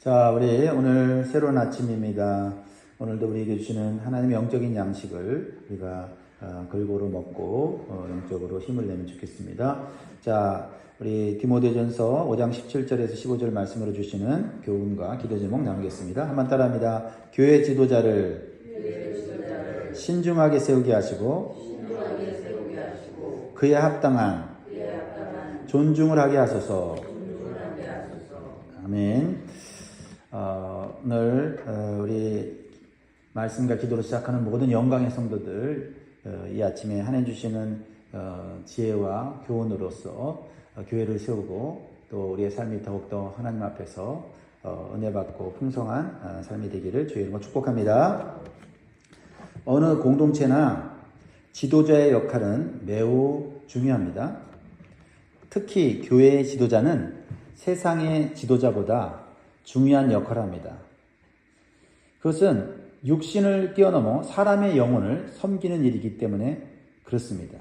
자, 우리 오늘 새로운 아침입니다. 오늘도 우리에게 주시는 하나님의 영적인 양식을 우리가 골고루 먹고 영적으로 힘을 내면 좋겠습니다. 자, 우리 디모데전서 5장 17절에서 15절 말씀으로 주시는 교훈과 기도 제목 나누겠습니다. 한번 따라합니다. 교회 지도자를 신중하게 세우게 하시고 그에 합당한 존중을 하게 하소서. 아멘. 오늘 우리 말씀과 기도로 시작하는 모든 영광의 성도들 이 아침에 하나님 주시는 지혜와 교훈으로서 교회를 세우고 또 우리의 삶이 더욱더 하나님 앞에서 은혜 받고 풍성한 삶이 되기를 주의 이름으로 축복합니다. 어느 공동체나 지도자의 역할은 매우 중요합니다. 특히 교회의 지도자는 세상의 지도자보다 중요한 역할을 합니다. 그것은 육신을 뛰어넘어 사람의 영혼을 섬기는 일이기 때문에 그렇습니다.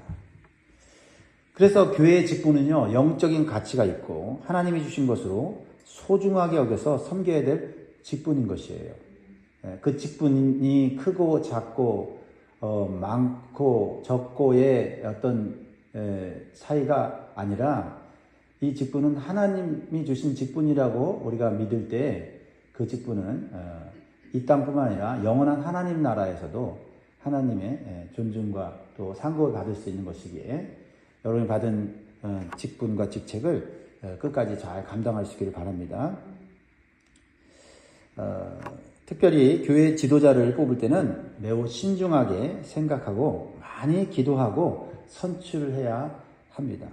그래서 교회의 직분은요, 영적인 가치가 있고 하나님이 주신 것으로 소중하게 여겨서 섬겨야 될 직분인 것이에요. 그 직분이 크고 작고 많고 적고의 어떤 사이가 아니라 이 직분은 하나님이 주신 직분이라고 우리가 믿을 때 그 직분은 이 땅뿐만 아니라 영원한 하나님 나라에서도 하나님의 존중과 또 상급을 받을 수 있는 것이기에 여러분이 받은 직분과 직책을 끝까지 잘 감당할 수 있기를 바랍니다. 특별히 교회 지도자를 뽑을 때는 매우 신중하게 생각하고 많이 기도하고 선출을 해야 합니다.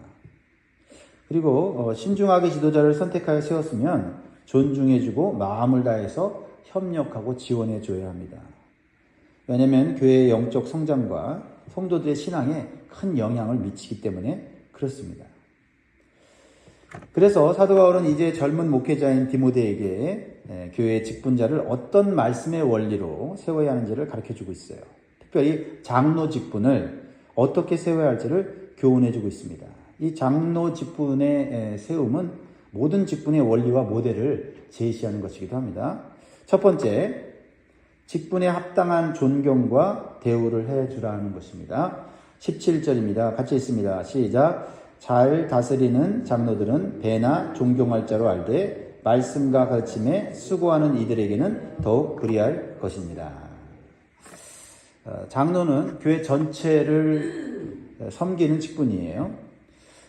그리고 신중하게 지도자를 선택하여 세웠으면 존중해주고 마음을 다해서 협력하고 지원해줘야 합니다. 왜냐하면 교회의 영적 성장과 성도들의 신앙에 큰 영향을 미치기 때문에 그렇습니다. 그래서 사도 바울은 이제 젊은 목회자인 디모데에게 교회의 직분자를 어떤 말씀의 원리로 세워야 하는지를 가르쳐주고 있어요. 특별히 장로 직분을 어떻게 세워야 할지를 교훈해주고 있습니다. 이 장로 직분의 세움은 모든 직분의 원리와 모델을 제시하는 것이기도 합니다. 첫 번째, 직분에 합당한 존경과 대우를 해주라는 것입니다. 17절입니다. 같이 읽습니다. 시작. 잘 다스리는 장로들은 배나 존경할 자로 알되 말씀과 가르침에 수고하는 이들에게는 더욱 그리할 것입니다. 장로는 교회 전체를 섬기는 직분이에요.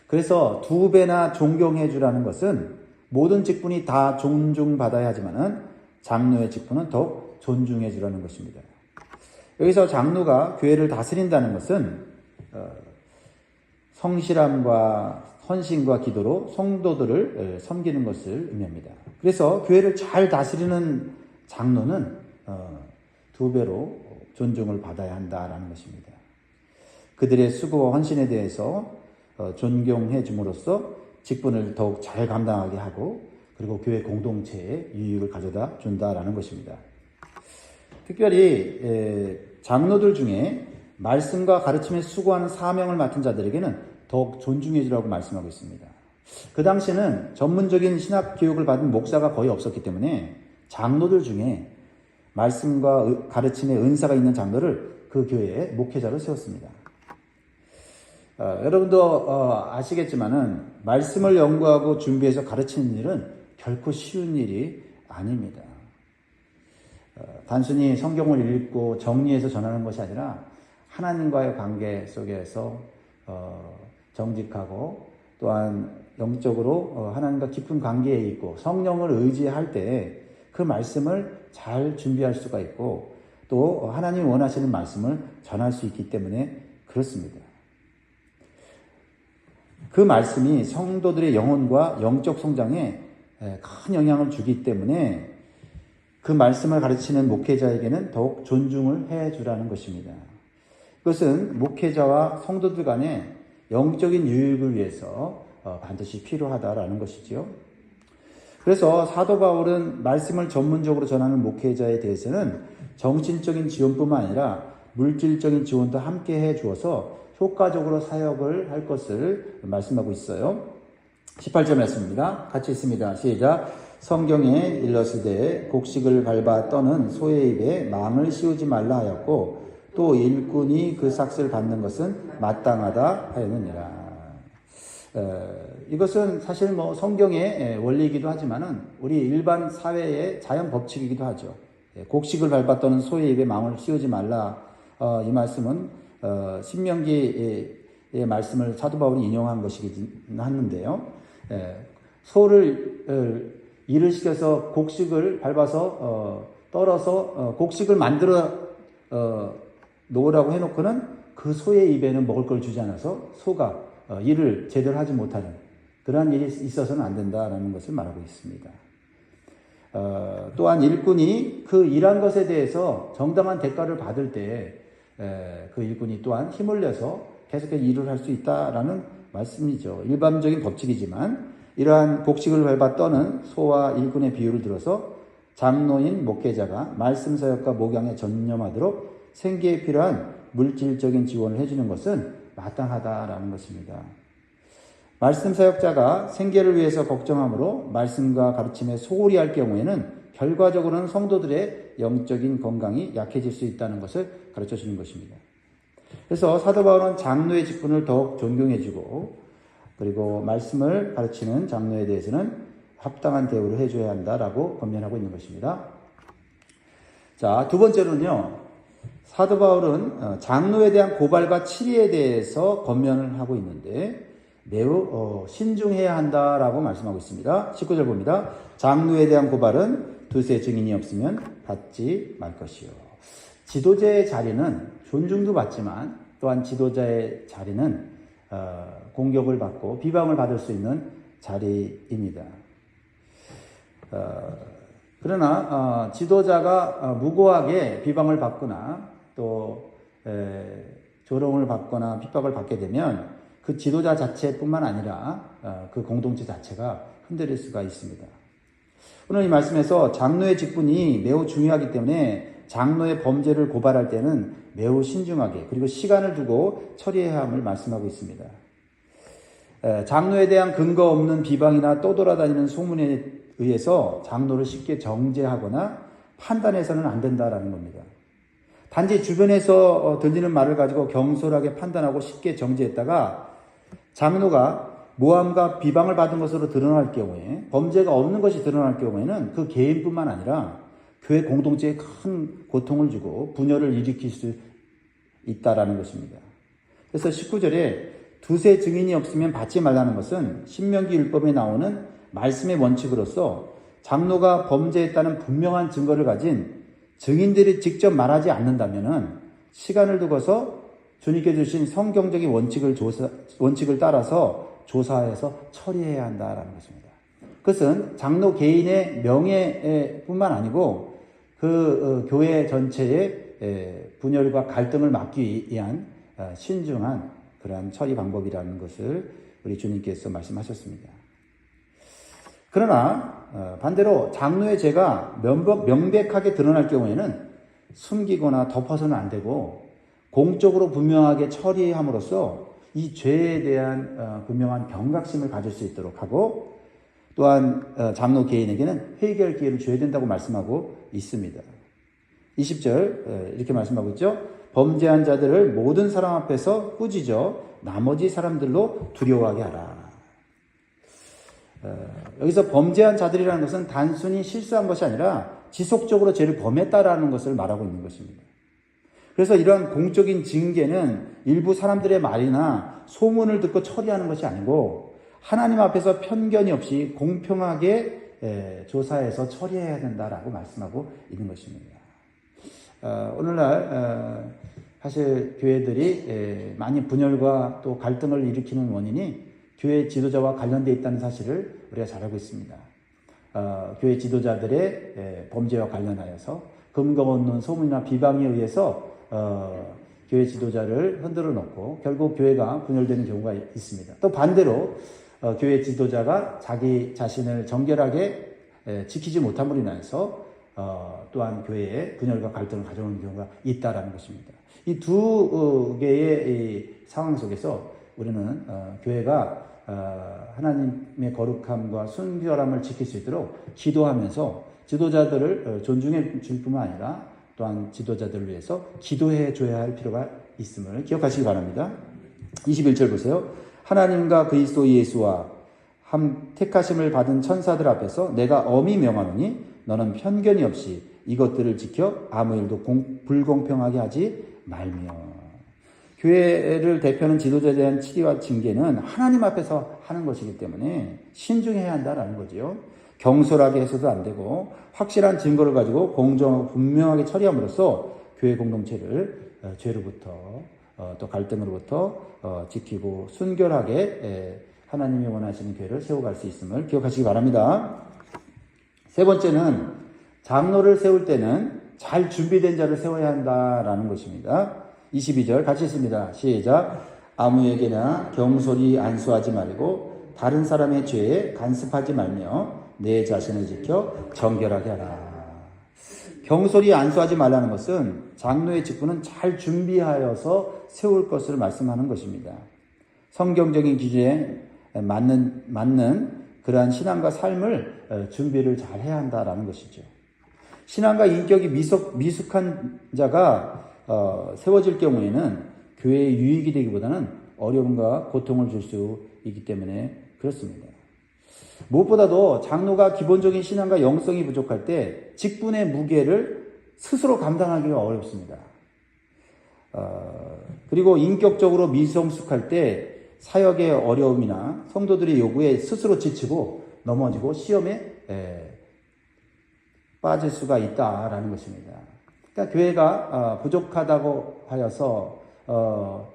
그래서 두 배나 존경해 주라는 것은 모든 직분이 다 존중받아야 하지만은 장로의 직분은 더욱 존중해 주라는 것입니다. 여기서 장로가 교회를 다스린다는 것은 성실함과 헌신과 기도로 성도들을 섬기는 것을 의미합니다. 그래서 교회를 잘 다스리는 장로는 두 배로 존중을 받아야 한다라는 것입니다. 그들의 수고와 헌신에 대해서 존경해 줌으로써 직분을 더욱 잘 감당하게 하고 그리고 교회 공동체에 유익을 가져다 준다라는 것입니다. 특별히 장로들 중에 말씀과 가르침에 수고하는 사명을 맡은 자들에게는 더욱 존중해 주라고 말씀하고 있습니다. 그 당시에는 전문적인 신학 교육을 받은 목사가 거의 없었기 때문에 장로들 중에 말씀과 가르침에 은사가 있는 장로를 그 교회에 목회자로 세웠습니다. 여러분도 아시겠지만은 말씀을 연구하고 준비해서 가르치는 일은 결코 쉬운 일이 아닙니다. 단순히 성경을 읽고 정리해서 전하는 것이 아니라 하나님과의 관계 속에서 정직하고 또한 영적으로 하나님과 깊은 관계에 있고 성령을 의지할 때 그 말씀을 잘 준비할 수가 있고 또 하나님이 원하시는 말씀을 전할 수 있기 때문에 그렇습니다. 그 말씀이 성도들의 영혼과 영적 성장에 큰 영향을 주기 때문에 그 말씀을 가르치는 목회자에게는 더욱 존중을 해주라는 것입니다. 그것은 목회자와 성도들 간의 영적인 유익을 위해서 반드시 필요하다라는 것이지요. 그래서 사도 바울은 말씀을 전문적으로 전하는 목회자에 대해서는 정신적인 지원뿐만 아니라 물질적인 지원도 함께 해주어서 효과적으로 사역을 할 것을 말씀하고 있어요. 18절 말씀입니다. 같이 읽습니다. 시작. 성경에 일러스되 곡식을 밟아 떠는 소의 입에 망을 씌우지 말라 하였고 또 일꾼이 그 삭슬 받는 것은 마땅하다 하였느니라. 이것은 사실 뭐 성경의 원리이기도 하지만은 우리 일반 사회의 자연 법칙이기도 하죠. 곡식을 밟아 떠는 소의 입에 망을 씌우지 말라. 이 말씀은 신명기의 말씀을 사도 바울이 인용한 것이긴 하는데요. 소를 일을 시켜서 곡식을 밟아서 떨어서 곡식을 만들어 놓으라고 해놓고는 그 소의 입에는 먹을 걸 주지 않아서 소가 일을 제대로 하지 못하는 그러한 일이 있어서는 안 된다라는 것을 말하고 있습니다. 또한 일꾼이 그 일한 것에 대해서 정당한 대가를 받을 때 그 일꾼이 또한 힘을 내서 계속해서 일을 할 수 있다라는 말씀이죠. 일반적인 법칙이지만 이러한 곡식을 밟아 떠는 소와 일꾼의 비유를 들어서 장로인 목회자가 말씀 사역과 목양에 전념하도록 생계에 필요한 물질적인 지원을 해주는 것은 마땅하다라는 것입니다. 말씀 사역자가 생계를 위해서 걱정하므로 말씀과 가르침에 소홀히 할 경우에는 결과적으로는 성도들의 영적인 건강이 약해질 수 있다는 것을 가르쳐 주는 것입니다. 그래서 사도 바울은 장로의 직분을 더욱 존경해주고 그리고 말씀을 가르치는 장로에 대해서는 합당한 대우를 해줘야 한다라고 권면하고 있는 것입니다. 자, 두 번째로는요. 사도 바울은 장로에 대한 고발과 치리에 대해서 권면을 하고 있는데 매우 신중해야 한다라고 말씀하고 있습니다. 19절 봅니다. 장로에 대한 고발은 두세 증인이 없으면 받지 말 것이요. 지도자의 자리는 존중도 받지만 또한 지도자의 자리는 공격을 받고 비방을 받을 수 있는 자리입니다. 그러나 지도자가 무고하게 비방을 받거나 또 조롱을 받거나 핍박을 받게 되면 그 지도자 자체뿐만 아니라 그 공동체 자체가 흔들릴 수가 있습니다. 오늘 이 말씀에서 장로의 직분이 매우 중요하기 때문에 장로의 범죄를 고발할 때는 매우 신중하게 그리고 시간을 두고 처리해야 함을 말씀하고 있습니다. 장로에 대한 근거 없는 비방이나 떠돌아다니는 소문에 의해서 장로를 쉽게 정죄하거나 판단해서는 안 된다라는 겁니다. 단지 주변에서 들리는 말을 가지고 경솔하게 판단하고 쉽게 정죄했다가 장로가 모함과 비방을 받은 것으로 드러날 경우에 범죄가 없는 것이 드러날 경우에는 그 개인뿐만 아니라 교회 공동체에 큰 고통을 주고 분열을 일으킬 수 있다라는 것입니다. 그래서 19절에 두세 증인이 없으면 받지 말라는 것은 신명기 율법에 나오는 말씀의 원칙으로서 장로가 범죄했다는 분명한 증거를 가진 증인들이 직접 말하지 않는다면 시간을 두고서 주님께 주신 성경적인 원칙을 따라서 조사해서 처리해야 한다라는 것입니다. 그것은 장로 개인의 명예뿐만 아니고 그 교회 전체의 분열과 갈등을 막기 위한 신중한 그러한 처리 방법이라는 것을 우리 주님께서 말씀하셨습니다. 그러나 반대로 장로의 죄가 명백하게 드러날 경우에는 숨기거나 덮어서는 안 되고 공적으로 분명하게 처리함으로써 이 죄에 대한 분명한 경각심을 가질 수 있도록 하고 또한 장로 개인에게는 해결 기회를 줘야 된다고 말씀하고 있습니다. 20절 이렇게 말씀하고 있죠. 범죄한 자들을 모든 사람 앞에서 꾸짖어 나머지 사람들로 두려워하게 하라. 여기서 범죄한 자들이라는 것은 단순히 실수한 것이 아니라 지속적으로 죄를 범했다라는 것을 말하고 있는 것입니다. 그래서 이러한 공적인 징계는 일부 사람들의 말이나 소문을 듣고 처리하는 것이 아니고 하나님 앞에서 편견이 없이 공평하게 조사해서 처리해야 된다라고 말씀하고 있는 것입니다. 오늘날 사실 교회들이 많이 분열과 또 갈등을 일으키는 원인이 교회 지도자와 관련되어 있다는 사실을 우리가 잘 알고 있습니다. 교회 지도자들의 범죄와 관련하여서 근거 없는 소문이나 비방에 의해서 교회 지도자를 흔들어 놓고 결국 교회가 분열되는 경우가 있습니다. 또 반대로 교회 지도자가 자기 자신을 정결하게 지키지 못함으로 인해서 또한 교회에 분열과 갈등을 가져오는 경우가 있다라는 것입니다. 이 두 개의 상황 속에서 우리는 교회가 하나님의 거룩함과 순결함을 지킬 수 있도록 기도하면서 지도자들을 존중해 줄 뿐만 아니라 또한 지도자들을 위해서 기도해 줘야 할 필요가 있음을 기억하시기 바랍니다. 21절 보세요. 하나님과 그리스도 예수와 택하심을 받은 천사들 앞에서 내가 엄히 명하노니 너는 편견이 없이 이것들을 지켜 아무 일도 불공평하게 하지 말며. 교회를 대표하는 지도자에 대한 치리와 징계는 하나님 앞에서 하는 것이기 때문에 신중해야 한다라는 거죠. 경솔하게 해서도 안 되고 확실한 증거를 가지고 공정하고 분명하게 처리함으로써 교회 공동체를 죄로부터 또 갈등으로부터 지키고 순결하게 하나님이 원하시는 교회를 세워갈 수 있음을 기억하시기 바랍니다. 세 번째는 장로를 세울 때는 잘 준비된 자를 세워야 한다라는 것입니다. 22절 같이 읽습니다. 시작. 아무에게나 경솔히 안수하지 말고 다른 사람의 죄에 간섭하지 말며 내 자신을 지켜 정결하게 하라. 경솔히 안수하지 말라는 것은 장로의 직분은 잘 준비하여서 세울 것을 말씀하는 것입니다. 성경적인 기준에 맞는 그러한 신앙과 삶을 준비를 잘 해야 한다라는 것이죠. 신앙과 인격이 미숙한 자가 세워질 경우에는 교회에 유익이 되기보다는 어려움과 고통을 줄 수 있기 때문에 그렇습니다. 무엇보다도 장로가 기본적인 신앙과 영성이 부족할 때 직분의 무게를 스스로 감당하기가 어렵습니다. 그리고 인격적으로 미성숙할 때 사역의 어려움이나 성도들의 요구에 스스로 지치고 넘어지고 시험에 빠질 수가 있다라는 것입니다. 그러니까 교회가 부족하다고 하여서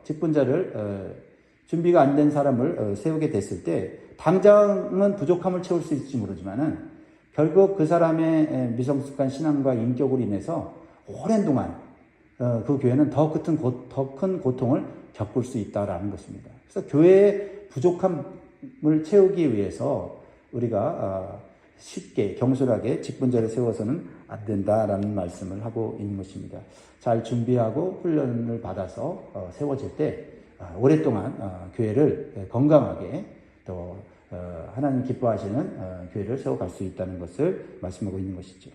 직분자를 준비가 안 된 사람을 세우게 됐을 때 당장은 부족함을 채울 수 있을지 모르지만은 결국 그 사람의 미성숙한 신앙과 인격으로 인해서 오랜 동안 그 교회는 더 큰 고통을 겪을 수 있다라는 것입니다. 그래서 교회의 부족함을 채우기 위해서 우리가 쉽게 경솔하게 직분자를 세워서는 안 된다라는 말씀을 하고 있는 것입니다. 잘 준비하고 훈련을 받아서 세워질 때 오랫동안 교회를 건강하게 또 하나님 기뻐하시는 교회를 세워갈 수 있다는 것을 말씀하고 있는 것이죠.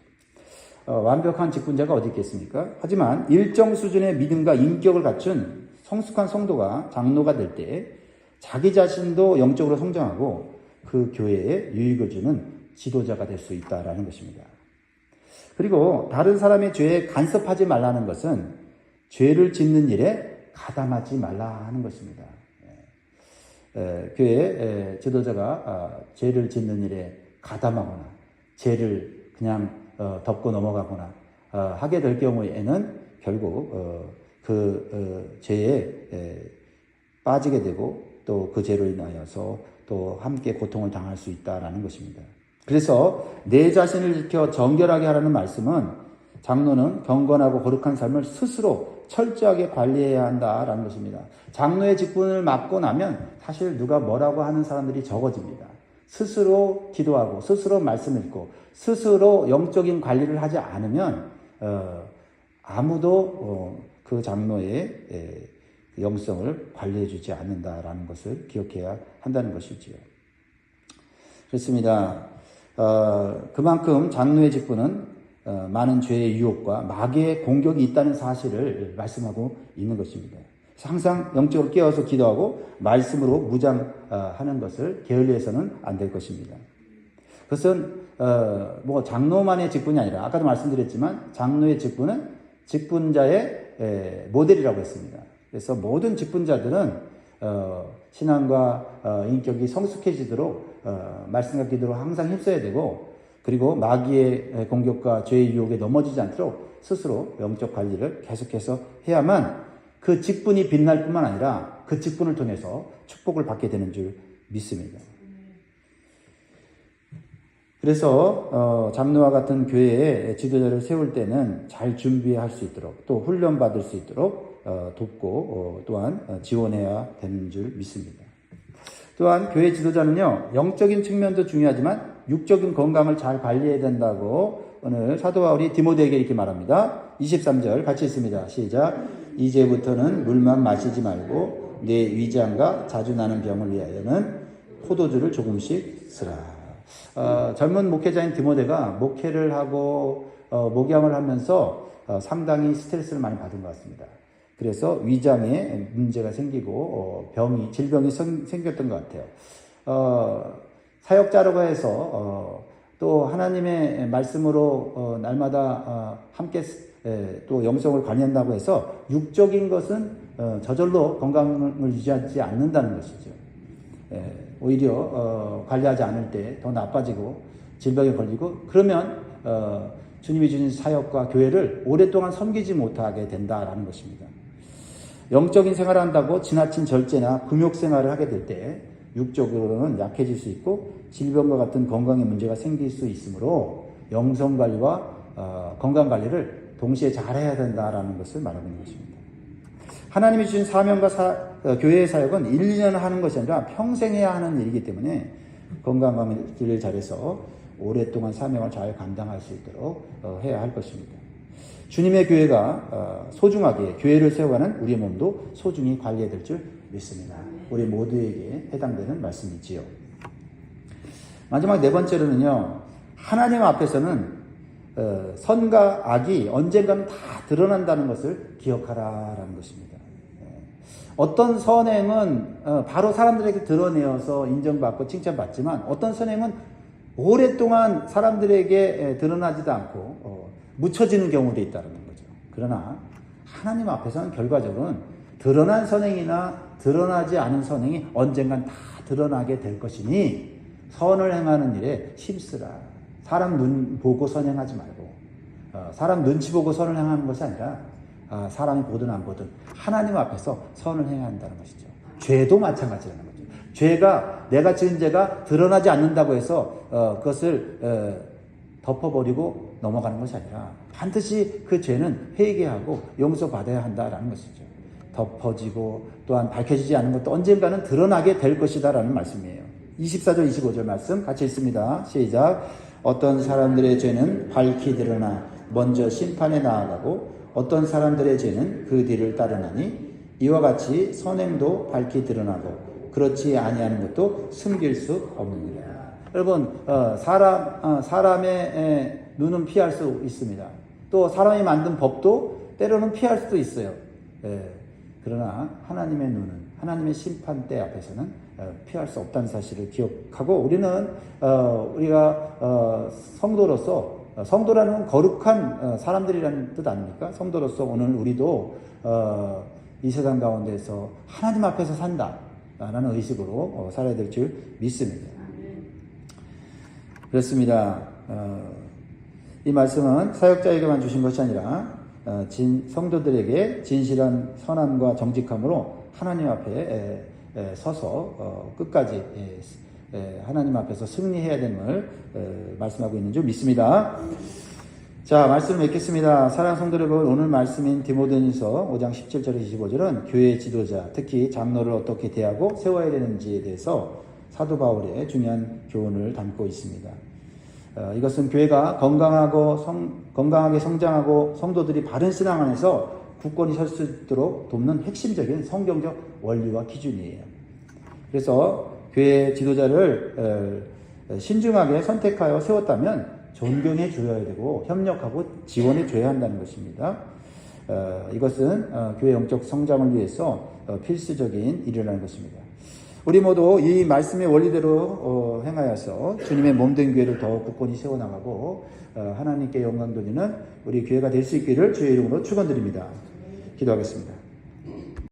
완벽한 직분자가 어디 있겠습니까? 하지만 일정 수준의 믿음과 인격을 갖춘 성숙한 성도가 장로가 될 때 자기 자신도 영적으로 성장하고 그 교회에 유익을 주는 지도자가 될 수 있다라는 것입니다. 그리고 다른 사람의 죄에 간섭하지 말라는 것은 죄를 짓는 일에 가담하지 말라 하는 것입니다. 교회 지도자가 죄를 짓는 일에 가담하거나 죄를 그냥 덮고 넘어가거나 하게 될 경우에는 결국 그 죄에 빠지게 되고 또 그 죄로 인하여서 또 함께 고통을 당할 수 있다라는 것입니다. 그래서 내 자신을 지켜 정결하게 하라는 말씀은 장로는 경건하고 거룩한 삶을 스스로 철저하게 관리해야 한다라는 것입니다. 장로의 직분을 맡고 나면 사실 누가 뭐라고 하는 사람들이 적어집니다. 스스로 기도하고 스스로 말씀 읽고 스스로 영적인 관리를 하지 않으면 아무도 그 장로의 영성을 관리해 주지 않는다라는 것을 기억해야 한다는 것이지요. 그렇습니다. 그만큼 장로의 직분은 많은 죄의 유혹과 마귀의 공격이 있다는 사실을 말씀하고 있는 것입니다. 항상 영적으로 깨어서 기도하고 말씀으로 무장하는 것을 게을리해서는 안 될 것입니다. 그것은 뭐 장로만의 직분이 아니라 아까도 말씀드렸지만 장로의 직분은 직분자의 모델이라고 했습니다. 그래서 모든 직분자들은 신앙과 인격이 성숙해지도록 말씀과 기도로 항상 힘써야 되고 그리고 마귀의 공격과 죄의 유혹에 넘어지지 않도록 스스로 영적 관리를 계속해서 해야만 그 직분이 빛날 뿐만 아니라 그 직분을 통해서 축복을 받게 되는 줄 믿습니다. 그래서 장로와 같은 교회의 지도자를 세울 때는 잘 준비할 수 있도록 또 훈련받을 수 있도록 돕고 또한 지원해야 되는 줄 믿습니다. 또한 교회 지도자는요, 영적인 측면도 중요하지만 육적인 건강을 잘 관리해야 된다고 오늘 사도 바울이 디모데에게 이렇게 말합니다. 23절 같이 읽습니다. 시작. 이제부터는 물만 마시지 말고 내 위장과 자주 나는 병을 위하여는 포도주를 조금씩 쓰라. 젊은 목회자인 디모데가 목회를 하고 목양을 하면서 상당히 스트레스를 많이 받은 것 같습니다. 그래서 위장에 문제가 생기고 질병이 생겼던 것 같아요. 사역자라고 해서 또 하나님의 말씀으로 날마다 함께 또 영성을 관리한다고 해서 육적인 것은 저절로 건강을 유지하지 않는다는 것이죠. 오히려 관리하지 않을 때 더 나빠지고 질병에 걸리고 그러면 주님이 주신 사역과 교회를 오랫동안 섬기지 못하게 된다라는 것입니다. 영적인 생활을 한다고 지나친 절제나 금욕 생활을 하게 될 때 육적으로는 약해질 수 있고 질병과 같은 건강에 문제가 생길 수 있으므로 영성관리와 건강관리를 동시에 잘해야 된다라는 것을 말하고 있는 것입니다. 하나님이 주신 사명과 교회의 사역은 1, 2년 하는 것이 아니라 평생 해야 하는 일이기 때문에 건강관리를 잘해서 오랫동안 사명을 잘 감당할 수 있도록 해야 할 것입니다. 주님의 교회가 소중하게 교회를 세워가는 우리의 몸도 소중히 관리해야 될 줄 믿습니다. 우리 모두에게 해당되는 말씀이지요. 마지막 네 번째로는요. 하나님 앞에서는 선과 악이 언젠가는 다 드러난다는 것을 기억하라라는 것입니다. 어떤 선행은 바로 사람들에게 드러내어서 인정받고 칭찬받지만 어떤 선행은 오랫동안 사람들에게 드러나지도 않고 묻혀지는 경우도 있다는 거죠. 그러나 하나님 앞에서는 결과적으로는 드러난 선행이나 드러나지 않은 선행이 언젠간 다 드러나게 될 것이니 선을 행하는 일에 힘쓰라. 사람 눈 보고 선행하지 말고 사람 눈치 보고 선을 행하는 것이 아니라 사람이 보든 안 보든 하나님 앞에서 선을 행해야 한다는 것이죠. 죄도 마찬가지라는 거죠. 죄가 내가 지은 죄가 드러나지 않는다고 해서 그것을 덮어버리고 넘어가는 것이 아니라 반드시 그 죄는 회개하고 용서받아야 한다라는 것이죠. 덮어지고 또한 밝혀지지 않은 것도 언젠가는 드러나게 될 것이다라는 말씀이에요. 24절 25절 말씀 같이 읽습니다. 시작. 어떤 사람들의 죄는 밝히 드러나 먼저 심판에 나아가고 어떤 사람들의 죄는 그 뒤를 따르나니 이와 같이 선행도 밝히 드러나고 그렇지 아니하는 것도 숨길 수 없느니라. 여러분 사람의 눈은 피할 수 있습니다. 또 사람이 만든 법도 때로는 피할 수도 있어요. 그러나 하나님의 눈은 하나님의 심판대 앞에서는 피할 수 없다는 사실을 기억하고 우리는 우리가 성도라는 거룩한 사람들이라는 뜻 아닙니까? 성도로서 오늘 우리도 이 세상 가운데서 하나님 앞에서 산다라는 의식으로 살아야 될 줄 믿습니다. 그렇습니다. 이 말씀은 사역자에게만 주신 것이 아니라 성도들에게 진실한 선함과 정직함으로 하나님 앞에 서서 끝까지 하나님 앞에서 승리해야 됨을 말씀하고 있는 줄 믿습니다. 자, 말씀을 맺겠습니다. 사랑하는 성도 여러분, 오늘 말씀인 디모데전서 5장 17절에서 25절은 교회의 지도자, 특히 장로를 어떻게 대하고 세워야 되는지에 대해서 사도 바울의 중요한 교훈을 담고 있습니다. 이것은 교회가 건강하게 성장하고 성도들이 바른 신앙 안에서 굳건히 설 수 있도록 돕는 핵심적인 성경적 원리와 기준이에요. 그래서 교회 지도자를 신중하게 선택하여 세웠다면 존경해 줘야 되고 협력하고 지원해 줘야 한다는 것입니다. 이것은 교회 영적 성장을 위해서 필수적인 일이라는 것입니다. 우리 모두 이 말씀의 원리대로 행하여서 주님의 몸된 교회를 더 굳건히 세워나가고 하나님께 영광 돌리는 우리 교회가 될 수 있기를 주의 이름으로 축원드립니다. 기도하겠습니다.